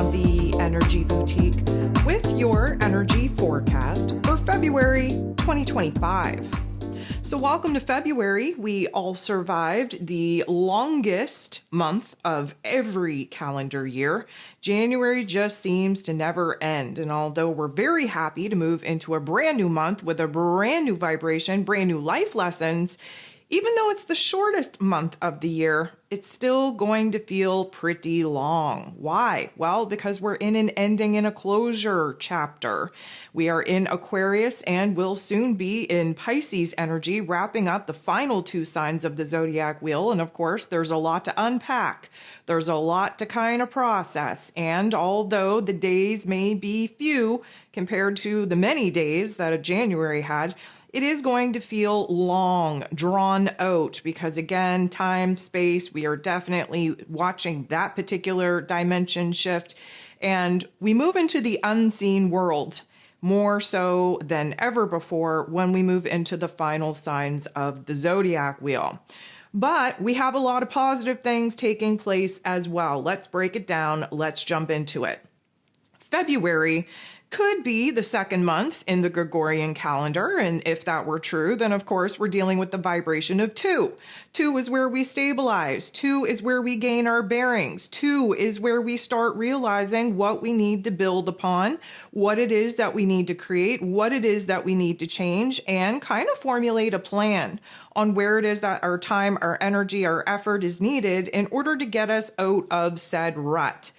of the Energy Boutique with your energy forecast for February 2025. So welcome to February. We all survived the longest month of every calendar year. January just seems to never end. And although we're very happy to move into a brand new month with a brand new vibration, brand new life lessons, even though it's the shortest month of the year, it's still going to feel pretty long. Why? Well, because we're in an ending and a closure chapter. We are in Aquarius and will soon be in Pisces energy, wrapping up the final two signs of the zodiac wheel. And of course, there's a lot to unpack. There's a lot to kind of process. And although the days may be few compared to the many days that a January had, it is going to feel long, drawn out, because again, time, space, we are definitely watching that particular dimension shift. And we move into the unseen world more so than ever before when we move into the final signs of the zodiac wheel. But we have a lot of positive things taking place as well. Let's break it down. Let's jump into it. February could be the second month in the Gregorian calendar. And if that were true, then of course we're dealing with the vibration of 2. 2 is where we stabilize. 2 is where we gain our bearings. 2 is where we start realizing what we need to build upon, what it is that we need to create, what it is that we need to change, and kind of formulate a plan on where it is that our time, our energy, our effort is needed in order to get us out of said rut.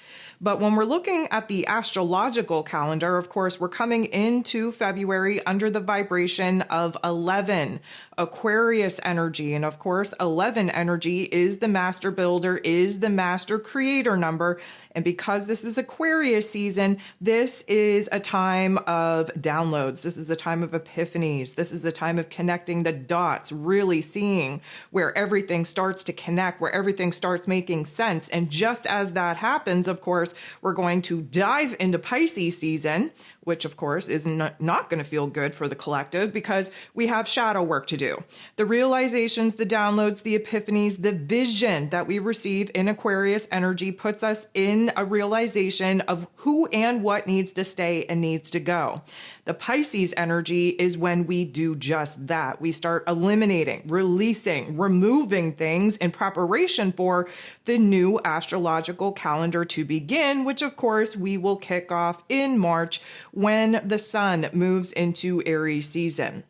But when we're looking at the astrological calendar, of course, we're coming into February under the vibration of 11, Aquarius energy. And of course, 11 energy is the master builder, is the master creator number. And because this is Aquarius season, this is a time of downloads. This is a time of epiphanies. This is a time of connecting the dots, really seeing where everything starts to connect, where everything starts making sense. And just as that happens, of course, we're going to dive into Pisces season, which of course is not going to feel good for the collective because we have shadow work to do. The realizations, the downloads, the epiphanies, the vision that we receive in Aquarius energy puts us in a realization of who and what needs to stay and needs to go. The Pisces energy is when we do just that. We start eliminating, releasing, removing things in preparation for the new astrological calendar to begin, which of course we will kick off in March when the sun moves into Aries season.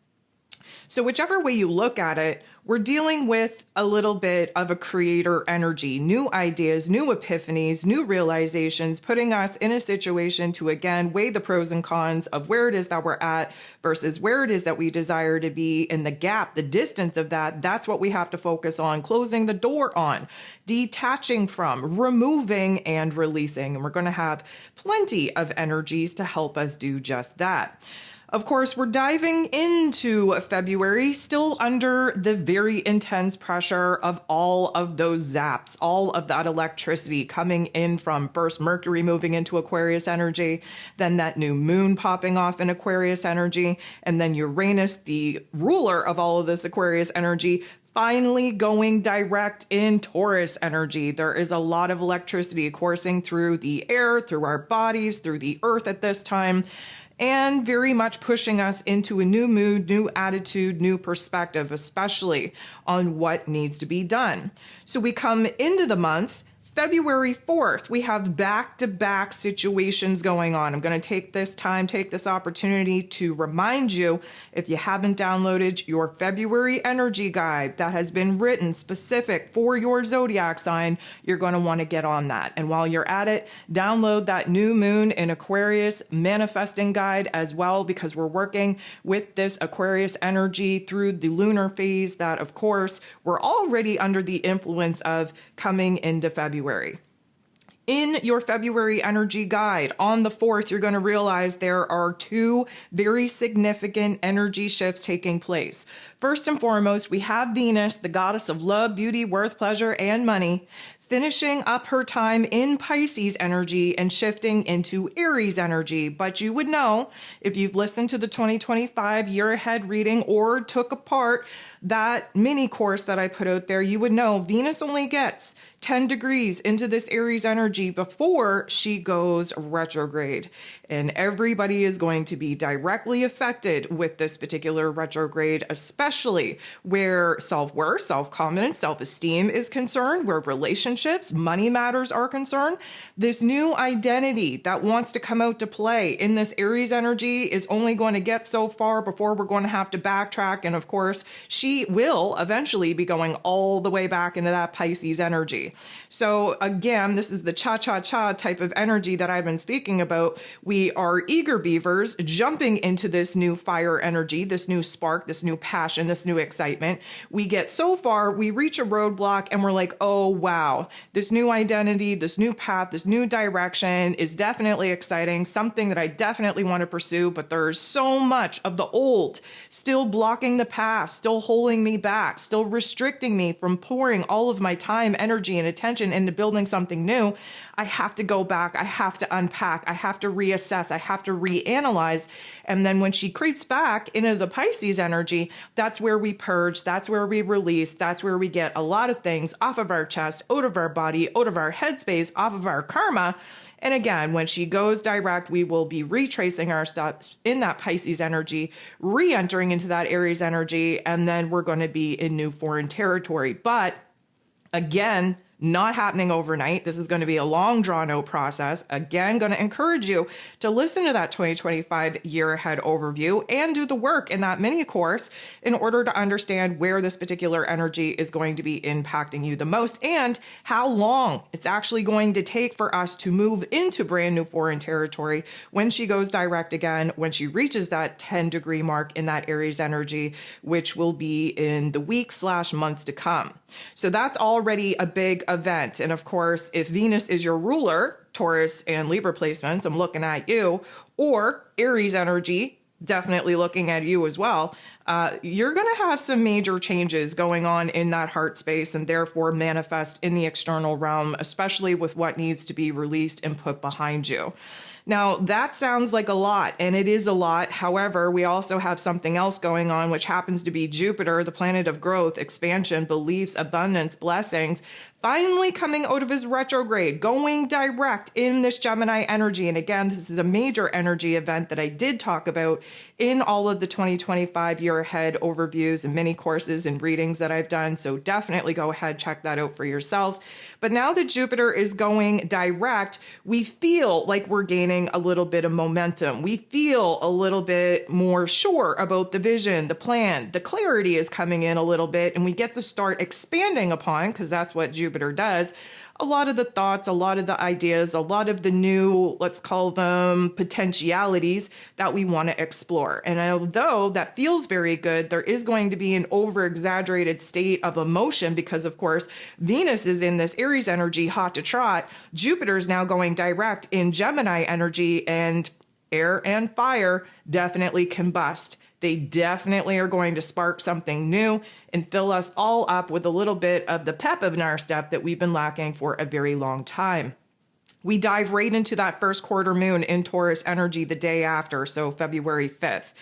So whichever way you look at it, we're dealing with a little bit of a creator energy, new ideas, new epiphanies, new realizations, putting us in a situation to, again, weigh the pros and cons of where it is that we're at versus where it is that we desire to be, and the gap, the distance of that, that's what we have to focus on, closing the door on, detaching from, removing, and releasing. And we're going to have plenty of energies to help us do just that. Of course, we're diving into February still under the very intense pressure of all of those zaps, all of that electricity coming in from first Mercury moving into Aquarius energy, then that new moon popping off in Aquarius energy, and then Uranus, the ruler of all of this Aquarius energy, finally going direct in Taurus energy. There is a lot of electricity coursing through the air, through our bodies, through the earth at this time, and very much pushing us into a new mood, new attitude, new perspective, especially on what needs to be done. So we come into the month, February 4th, we have back-to-back situations going on. I'm going to take this opportunity to remind you, if you haven't downloaded your February energy guide that has been written specific for your zodiac sign, you're going to want to get on that. And while you're at it, download that new moon in Aquarius manifesting guide as well, because we're working with this Aquarius energy through the lunar phase that, of course, we're already under the influence of coming into February. In your February energy guide on the 4th, you're going to realize there are 2 very significant energy shifts taking place. First and foremost, we have Venus, the goddess of love, beauty, worth, pleasure, and money, finishing up her time in Pisces energy and shifting into Aries energy. But you would know, if you've listened to the 2025 year ahead reading or took apart that mini course that I put out there, you would know Venus only gets 10 degrees into this Aries energy before she goes retrograde. And everybody is going to be directly affected with this particular retrograde, especially where self-worth, self-confidence, self-esteem is concerned, where relationships, money matters are concerned. This new identity that wants to come out to play in this Aries energy is only going to get so far before we're going to have to backtrack. And of course, she will eventually be going all the way back into that Pisces energy. So again, this is the cha-cha-cha type of energy that I've been speaking about. We are eager beavers jumping into this new fire energy, this new spark, this new passion, this new excitement. We get so far, we reach a roadblock and we're like, oh, wow, this new identity, this new path, this new direction is definitely exciting, something that I definitely want to pursue, but there's so much of the old still blocking the past, still holding me back, still restricting me from pouring all of my time, energy, and attention into building something new. I have to go back. I have to unpack. I have to reassess. I have to reanalyze. And then when she creeps back into the Pisces energy, that's where we purge. That's where we release. That's where we get a lot of things off of our chest, out of our body, out of our headspace, off of our karma. And again, when she goes direct, we will be retracing our steps in that Pisces energy, re-entering into that Aries energy, and then we're going to be in new foreign territory. But again, not happening overnight. This is going to be a long drawn out process. Again, going to encourage you to listen to that 2025 year ahead overview and do the work in that mini course in order to understand where this particular energy is going to be impacting you the most and how long it's actually going to take for us to move into brand new foreign territory when she goes direct again, when she reaches that 10-degree mark in that Aries energy, which will be in the weeks/months to come. So that's already a big event. And of course, if Venus is your ruler, Taurus and Libra placements, I'm looking at you, or Aries energy, definitely looking at you as well, you're going to have some major changes going on in that heart space and therefore manifest in the external realm, especially with what needs to be released and put behind you. Now, that sounds like a lot, and it is a lot. However, we also have something else going on, which happens to be Jupiter, the planet of growth, expansion, beliefs, abundance, blessings, finally coming out of his retrograde, going direct in this Gemini energy. And again, this is a major energy event that I did talk about in all of the 2025 year ahead overviews and mini courses and readings that I've done. So definitely go ahead, check that out for yourself. But now that Jupiter is going direct, we feel like we're gaining a little bit of momentum. We feel a little bit more sure about the vision, the plan, the clarity is coming in a little bit, and we get to start expanding upon, because that's what Jupiter does, a lot of the thoughts, a lot of the ideas, a lot of the new, let's call them potentialities that we want to explore. And although that feels very good, there is going to be an over-exaggerated state of emotion because, of course, Venus is in this Aries energy, hot to trot. Jupiter is now going direct in Gemini energy, and air and fire definitely combust. They definitely are going to spark something new and fill us all up with a little bit of the pep in our step that we've been lacking for a very long time. We dive right into that first quarter moon in Taurus energy the day after, so February 5th.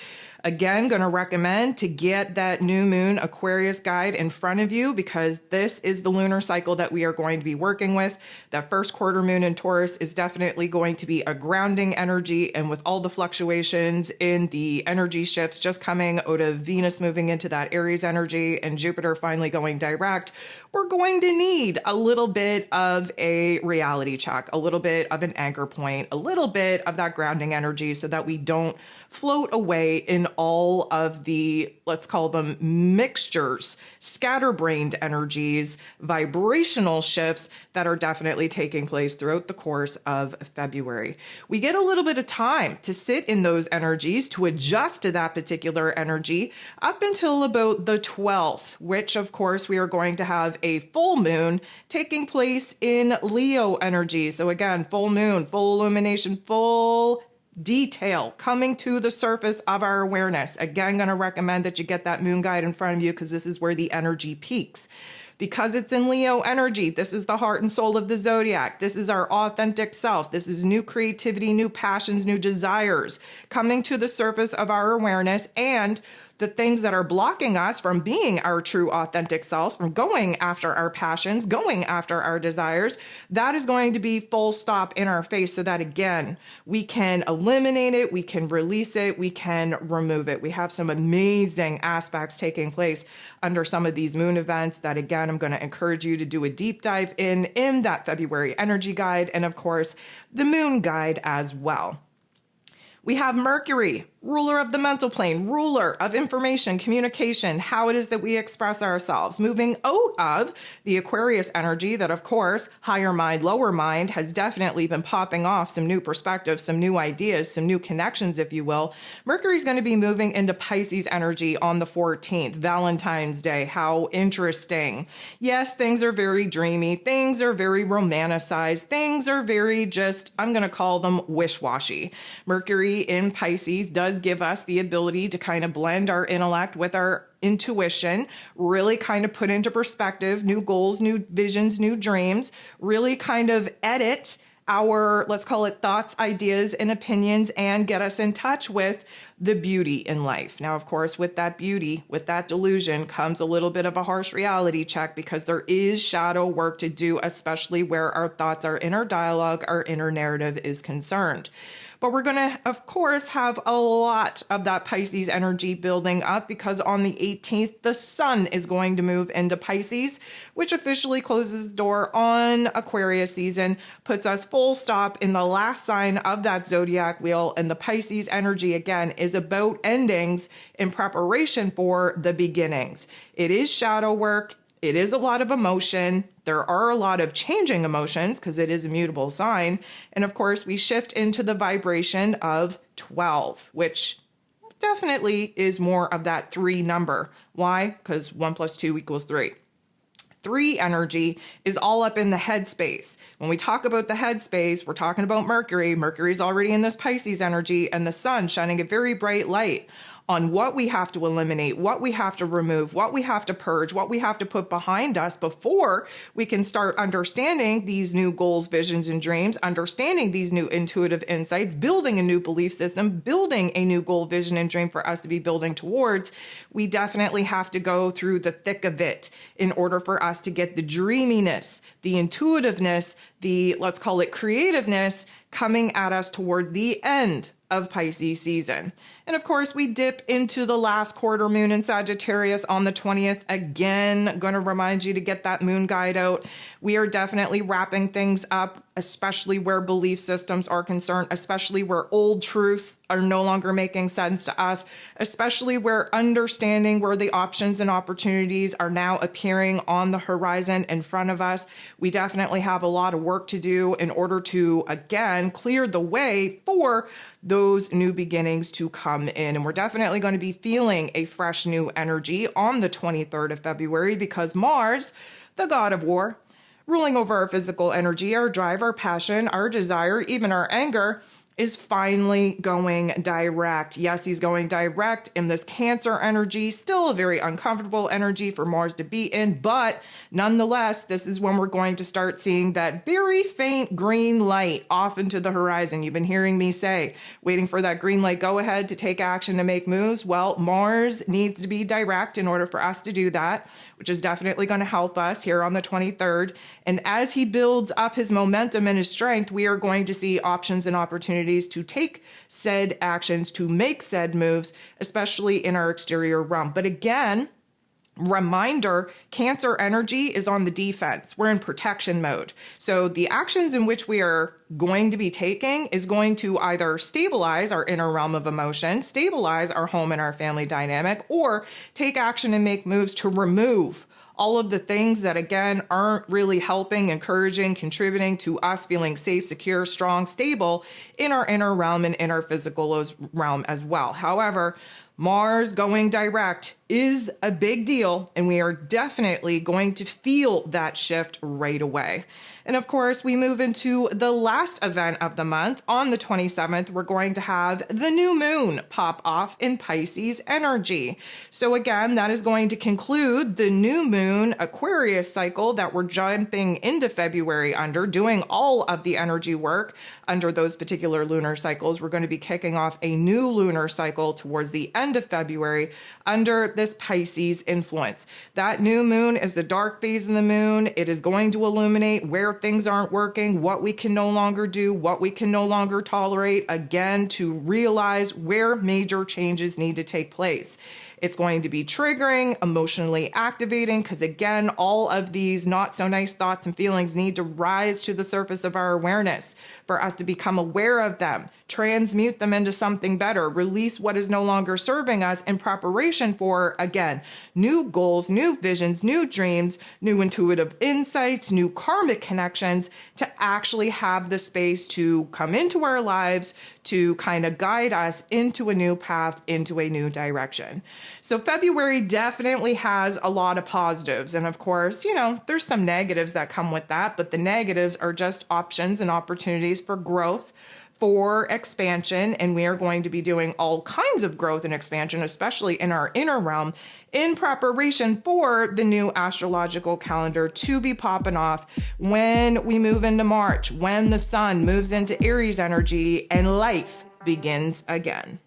Again, going to recommend to get that new moon Aquarius guide in front of you because this is the lunar cycle that we are going to be working with. That first quarter moon in Taurus is definitely going to be a grounding energy, and with all the fluctuations in the energy shifts just coming out of Venus moving into that Aries energy and Jupiter finally going direct, we're going to need a little bit of a reality check, a little bit of an anchor point, a little bit of that grounding energy so that we don't float away in all of the, let's call them mixtures, scatterbrained energies, vibrational shifts that are definitely taking place throughout the course of February. We get a little bit of time to sit in those energies, to adjust to that particular energy up until about the 12th, which of course we are going to have a full moon taking place in Leo energy. So again, full moon, full illumination, full detail coming to the surface of our awareness. Again, going to recommend that you get that moon guide in front of you because this is where the energy peaks. Because it's in Leo energy, this is the heart and soul of the zodiac. This is our authentic self. This is new creativity, new passions, new desires coming to the surface of our awareness. And the things that are blocking us from being our true authentic selves, from going after our passions, going after our desires, that is going to be full stop in our face so that, again, we can eliminate it, we can release it, we can remove it. We have some amazing aspects taking place under some of these moon events that, again, I'm going to encourage you to do a deep dive in that February energy guide, and of course, the moon guide as well. We have Mercury, ruler of the mental plane, ruler of information, communication, how it is that we express ourselves, moving out of the Aquarius energy that, of course, higher mind, lower mind has definitely been popping off some new perspectives, some new ideas, some new connections, if you will. Mercury's going to be moving into Pisces energy on the 14th, Valentine's Day. How interesting. Yes, things are very dreamy. Things are very romanticized. Things are very just, I'm going to call them wish-washy. Mercury in Pisces does give us the ability to kind of blend our intellect with our intuition, really kind of put into perspective new goals, new visions, new dreams, really kind of edit our, let's call it thoughts, ideas, and opinions, and get us in touch with the beauty in life. Now, of course, with that beauty, with that delusion comes a little bit of a harsh reality check because there is shadow work to do, especially where our thoughts, our inner dialogue, our inner narrative is concerned. But we're going to, of course, have a lot of that Pisces energy building up because on the 18th, the sun is going to move into Pisces, which officially closes the door on Aquarius season, puts us full stop in the last sign of that zodiac wheel. And the Pisces energy, again, is about endings in preparation for the beginnings. It is shadow work. It is a lot of emotion. There are a lot of changing emotions because it is a mutable sign. And of course, we shift into the vibration of 12, which definitely is more of that 3 number. Why? Because 1 + 2 = 3. 3 energy is all up in the headspace. When we talk about the headspace, we're talking about Mercury. Mercury's already in this Pisces energy, and the sun shining a very bright light on what we have to eliminate, what we have to remove, what we have to purge, what we have to put behind us before we can start understanding these new goals, visions, and dreams, understanding these new intuitive insights, building a new belief system, building a new goal, vision, and dream for us to be building towards. We definitely have to go through the thick of it in order for us to get the dreaminess, the intuitiveness, the, let's call it creativeness, coming at us toward the end of Pisces season. And of course, we dip into the last quarter moon in Sagittarius on the 20th. Again, going to remind you to get that moon guide out. We are definitely wrapping things up, especially where belief systems are concerned, especially where old truths are no longer making sense to us, especially where understanding where the options and opportunities are now appearing on the horizon in front of us. We definitely have a lot of work to do in order to, again, clear the way for those new beginnings to come in. And we're definitely going to be feeling a fresh new energy on the 23rd of February because Mars, the god of war, ruling over our physical energy, our drive, our passion, our desire, even our anger, is finally going direct. Yes, he's going direct in this Cancer energy, still a very uncomfortable energy for Mars to be in, but nonetheless, this is when we're going to start seeing that very faint green light off into the horizon. You've been hearing me say, waiting for that green light go ahead to take action to make moves. Well, Mars needs to be direct in order for us to do that, which is definitely going to help us here on the 23rd. And as he builds up his momentum and his strength, we are going to see options and opportunities to take said actions, to make said moves, especially in our exterior realm. But again, reminder, Cancer energy is on the defense. We're in protection mode. So the actions in which we are going to be taking is going to either stabilize our inner realm of emotion, stabilize our home and our family dynamic, or take action and make moves to remove all of the things that, again, aren't really helping, encouraging, contributing to us feeling safe, secure, strong, stable in our inner realm and in our physical realm as well. However, Mars going direct is a big deal, and we are definitely going to feel that shift right away. And of course, we move into the last event of the month. On the 27th, we're going to have the new moon pop off in Pisces energy. So again, that is going to conclude the new moon Aquarius cycle that we're jumping into February under, doing all of the energy work under those particular lunar cycles. We're going to be kicking off a new lunar cycle towards the end end of February under this Pisces influence. That new moon is the dark phase of the moon. It is going to illuminate where things aren't working, what we can no longer do, what we can no longer tolerate, again, to realize where major changes need to take place. It's going to be triggering, emotionally activating, because again, all of these not so nice thoughts and feelings need to rise to the surface of our awareness for us to become aware of them, transmute them into something better, release what is no longer serving us in preparation for, again, new goals, new visions, new dreams, new intuitive insights, new karmic connections to actually have the space to come into our lives to kind of guide us into a new path, into a new direction. So February definitely has a lot of positives. And of course, there's some negatives that come with that, but the negatives are just options and opportunities for growth, for expansion, and we are going to be doing all kinds of growth and expansion, especially in our inner realm, in preparation for the new astrological calendar to be popping off when we move into March, when the sun moves into Aries energy and life begins again.